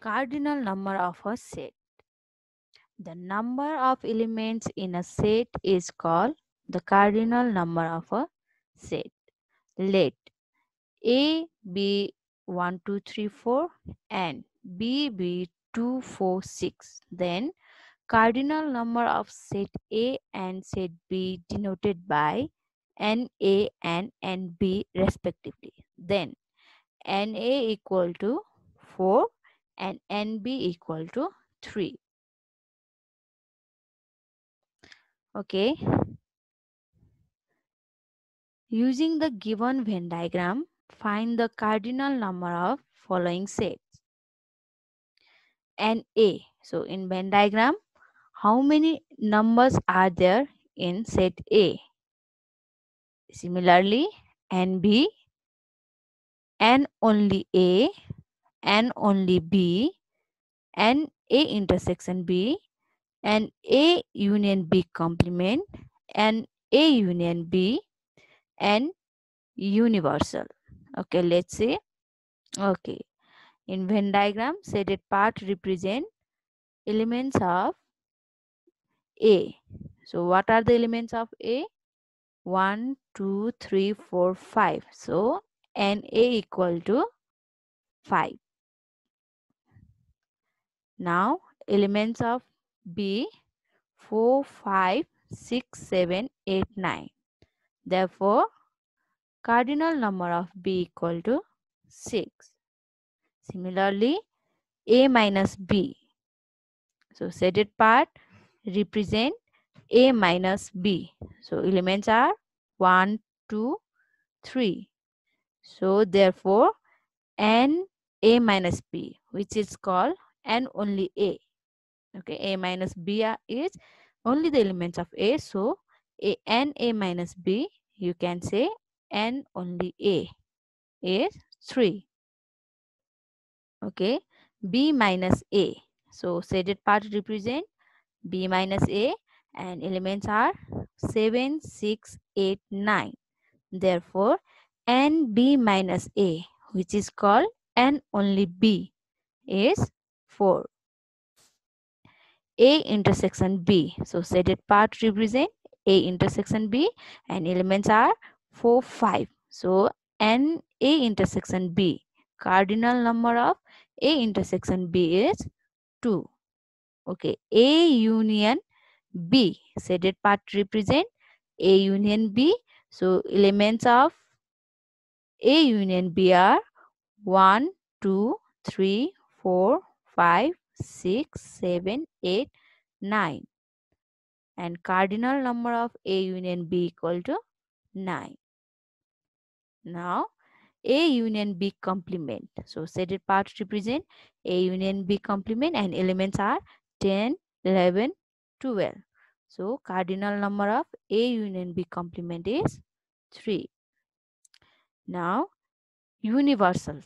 Cardinal number of a set. The number of elements in a set is called the cardinal number of a set. Let A be 1, 2, 3, 4 and B be 2, 4, 6. Then cardinal number of set A and set B denoted by NA and NB respectively. Then NA equal to 4 and NB equal to 3. Okay. Using the given Venn diagram, find the cardinal number of following sets. NA. So in Venn diagram, how many numbers are there in set A? Similarly, NB, N only A, N only B, and A intersection B, and A union B complement, and A union B, and universal. Okay, let's see. Okay, in Venn diagram, shaded part represent elements of A. So what are the elements of A? 1, 2, 3, 4, 5. So NA equal to 5. Now elements of B 4, 5, 6, 7, 8, 9. Therefore, cardinal number of B equal to 6. Similarly, A minus B. So shaded part represent A minus B. So elements are 1, 2, 3. So therefore, N A minus B, which is called N only A. Okay, A minus B is only the elements of A. So N A minus B, you can say N only A is 3. Okay, B minus A. So shaded part represent B minus A and elements are 7, 6, 8, 9. Therefore, NB minus A, which is called N only B, is 4. A intersection B. So shaded part represent A intersection B and elements are 4, 5. So NA intersection B, cardinal number of A intersection B is 2. Okay, A union B, shaded part represent A union B. So elements of A union B are 1, 2, 3, 4, 5, 6, 7, 8, 9. And cardinal number of A union B equal to 9. Now A union B complement. So shaded part represent A union B complement and elements are 10, 11, 12. So cardinal number of A union B complement is 3. Now universal.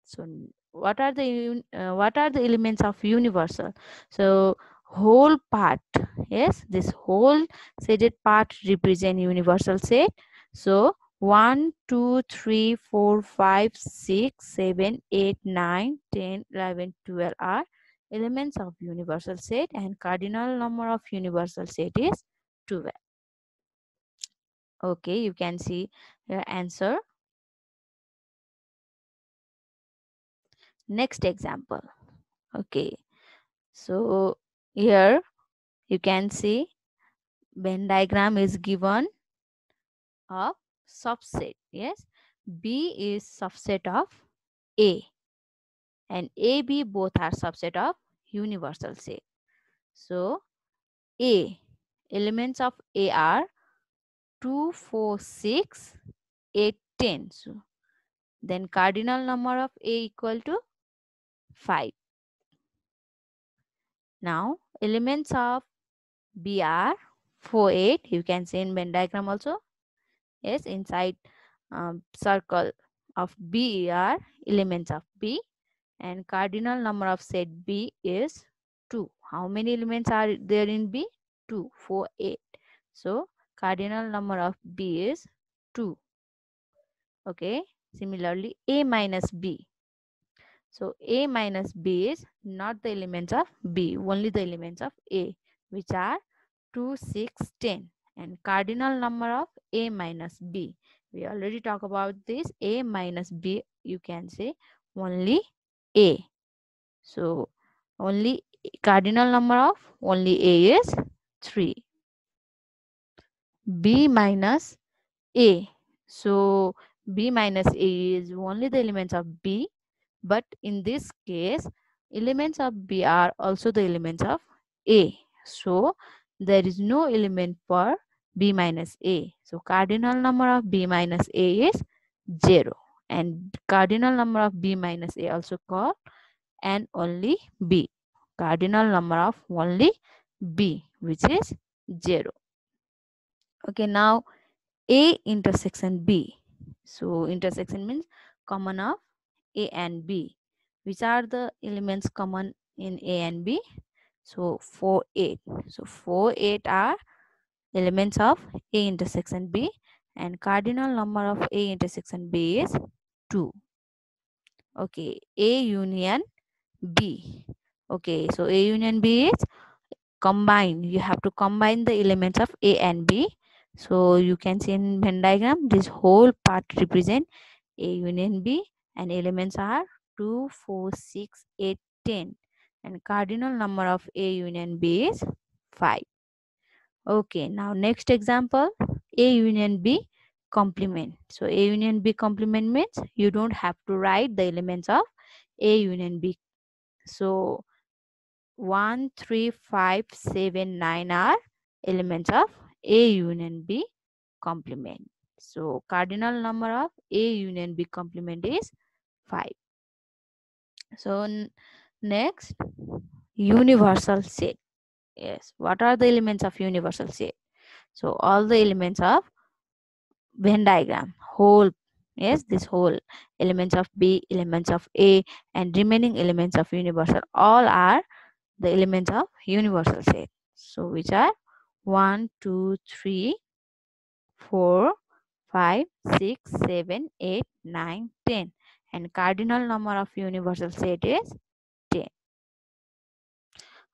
So what are the elements of universal? So whole part, yes, this whole shaded part represent universal set. So 1, 2, 3, 4, 5, 6, 7, 8, 9, 10, 11, 12 are elements of universal set and cardinal number of universal set is 12. Okay, you can see your answer. Next example. Okay, so here you can see Venn diagram is given of subset. Yes, B is subset of A and AB both are subset of universal set. So A, elements of A are 2, 4, 6, 8, 10. So then cardinal number of A equal to 5. Now elements of B are 4, 8. You can see in Venn diagram also. Yes, inside circle of B are elements of B and cardinal number of set B is 2. How many elements are there in B? 2, 4, 8. So cardinal number of B is 2. Okay, similarly A minus B. So A minus B is not the elements of B, only the elements of A, which are 2, 6, 10. And cardinal number of A minus B, we already talked about this. A minus B, you can say only A. So only cardinal number of only A is 3. B minus A. So B minus A is only the elements of B, but in this case elements of B are also the elements of A. So there is no element for B minus A. So cardinal number of B minus A is 0, and cardinal number of B minus A also called and only B. Cardinal number of only B, which is 0. Okay, now A intersection B. So intersection means common of A and B. Which are the elements common in A and B? So 4, 8. So 4, 8 are elements of A intersection B, and cardinal number of A intersection B is 2. Okay, A union B. Okay, so A union B is combine. You have to combine the elements of A and B. So you can see in Venn diagram, this whole part represent A union B, and elements are 2, 4, 6, 8, 10. And cardinal number of A union B is 5. Okay, now next example, A union B complement. So A union B complement means you don't have to write the elements of A union B. So 1, 3, 5, 7, 9 are elements of A union B complement. So cardinal number of A union B complement is 5. So next, universal set. Yes, what are the elements of universal set? So all the elements of Venn diagram, whole, yes, this whole elements of B, elements of A, and remaining elements of universal, all are the elements of universal set. So which are 1, 2, 3, 4, 5, 6, 7, 8, 9, 10. And cardinal number of universal set is 10.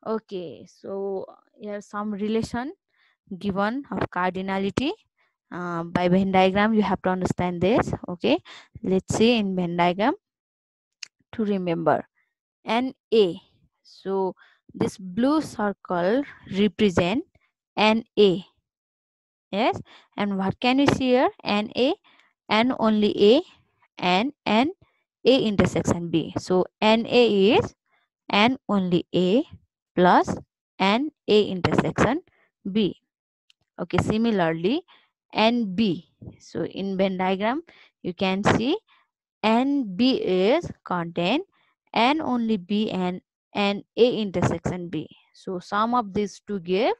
Okay, so here some relation given of cardinality by Venn diagram. You have to understand this. Okay, let's see in Venn diagram to remember. NA. So this blue circle represent NA. Yes, and what can you see here? NA, and only A, and A intersection B. So NA is and only A plus and A intersection B. Okay, similarly NB. So in Venn diagram you can see NB is contain and only B and A intersection B. So sum of these two give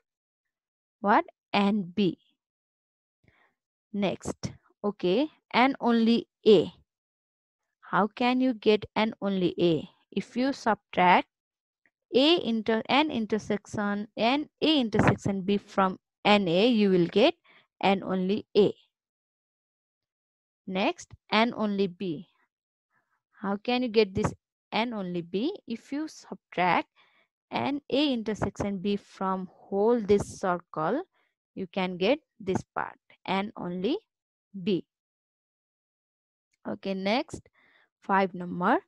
what? NB. Next, okay, and only A. How can you get an only A? If you subtract A intersection and A intersection B from NA, you will get an only A. Next, and only B. How can you get this and only B? If you subtract an A intersection B from whole this circle, you can get this part and only B. Okay, next 5 number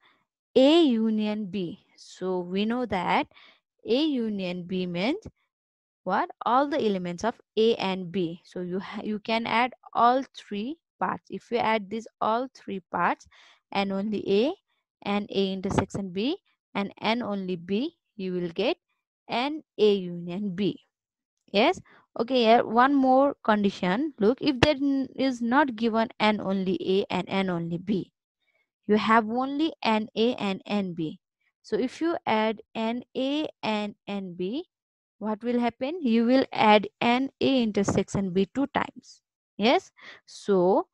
A union B. So we know that A union B means what? All the elements of A and B. So you can add all three parts. If you add these all three parts and only A and A intersection B and N only B, you will get an A union B. Yes. Okay, here one more condition. Look, if there is not given N only A and N only B, you have only an A and N B. So if you add an A and N B, what will happen? You will add an A intersection B 2 times. Yes. So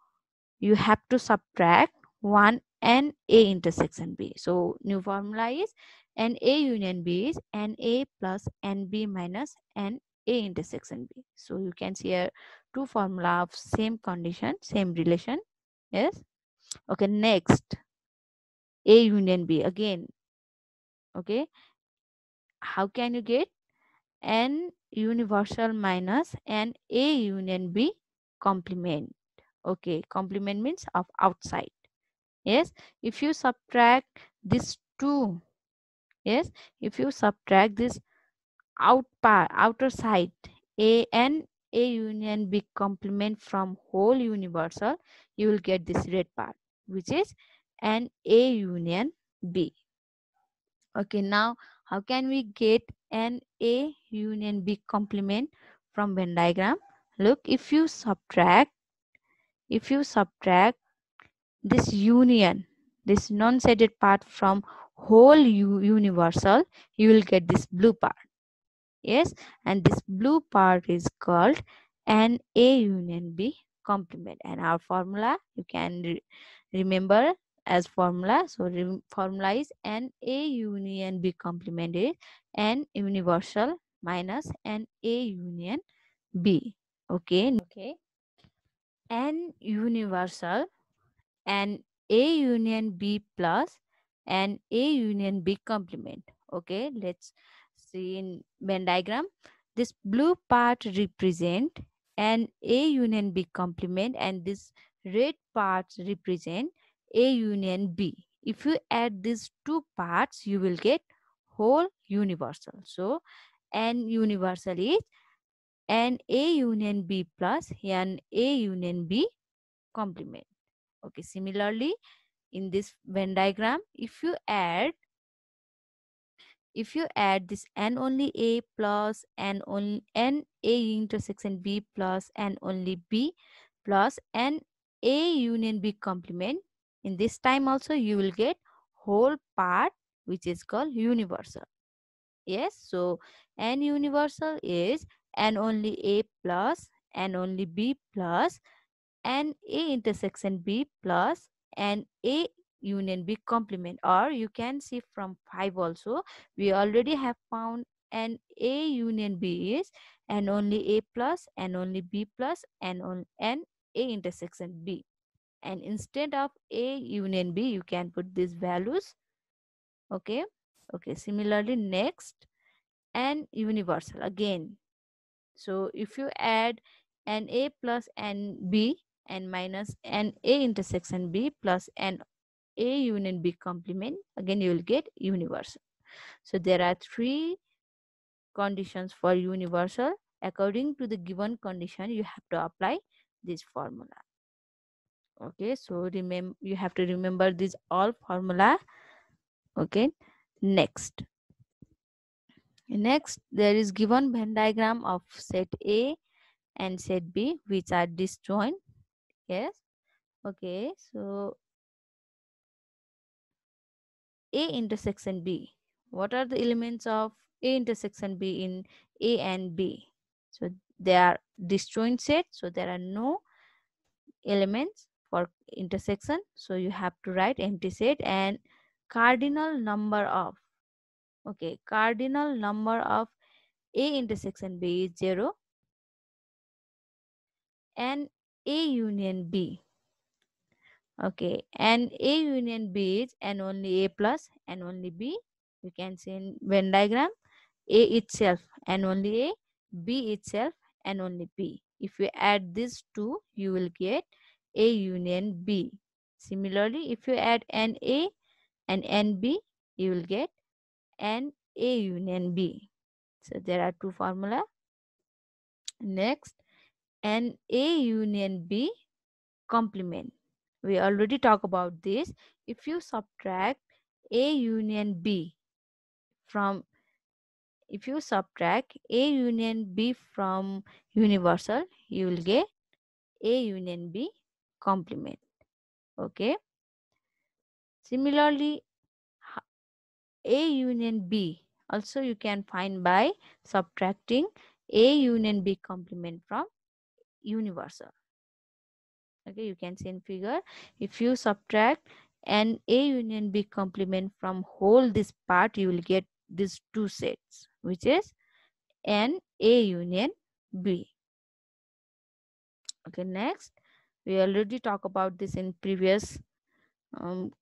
you have to subtract one N A intersection B. So new formula is N A union B is N A plus N B minus N A intersection B. So you can see here two formula of same condition, same relation. Yes. Okay, next A union B again. Okay, how can you get N universal minus N A union B complement? Okay, complement means of outside. Yes, if you subtract this two, yes, if you subtract this outer side A and A union B complement from whole universal, you will get this red part, which is an A union B. Okay, now how can we get an A union B complement from Venn diagram? Look, if you subtract this union, this non-shaded part from whole universal, you will get this blue part. Yes, and this blue part is called an A union B complement, and our formula you can remember as formula. So formula is an A union B complement is an universal minus an A union B. Okay, an universal and A union B plus and A union B complement. Okay, let's see in Venn diagram. This blue part represent an A union B complement and this red parts represent A union B. If you add these two parts, you will get whole universal. So an universal is an A union B plus an A union B complement. Okay, similarly in this Venn diagram, if you add this n only A plus n only n A intersection B plus n only B plus n A union B complement, in this time also you will get whole part, which is called universal. Yes, so n universal is n only A plus n only B plus and A intersection B plus and A union B complement, or you can see from 5 also we already have found an A union B is and only A plus and only B plus and on and A intersection B, and instead of A union B you can put these values. Okay, similarly next and universal again. So if you add an A plus an B and minus an A intersection B plus an A union B complement, again you will get universal. So there are three conditions for universal. According to the given condition, you have to apply this formula. Okay, so remember, you have to remember this all formula. Okay, next there is given Venn diagram of set A and set B which are disjoint. Yes. Okay, so A intersection B. What are the elements of A intersection B in A and B? So they are disjoint set, so there are no elements for intersection. So you have to write empty set, and cardinal number of A intersection B is 0 and A union B. Okay, and A union B is and only A plus and only B. You can see in Venn diagram A itself and only A, B itself and only B. If you add these two, you will get A union B. Similarly, if you add an A and an B, you will get an A union B. So there are two formula. Next, an A union B complement. We already talked about this. If you subtract A union B from if you subtract A union B from universal, you will get A union B complement. Okay. Similarly, A union B also you can find by subtracting A union B complement from universal. Okay, you can see in figure. If you subtract an A union B complement from whole this part, you will get these two sets, which is an A union B. Okay, next we already talked about this in previous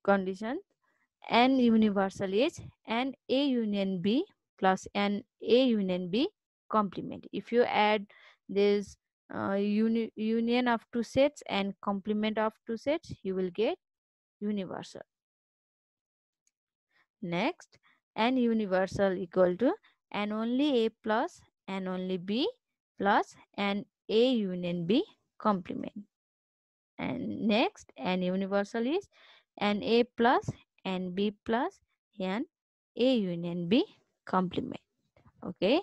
condition. N universal is N A union B plus N A union B complement. If you add this union of two sets and complement of two sets, you will get universal. Next, N universal equal to N only A plus N only B plus N A union B complement. And next, N universal is N A plus N B plus N A union B complement. Okay.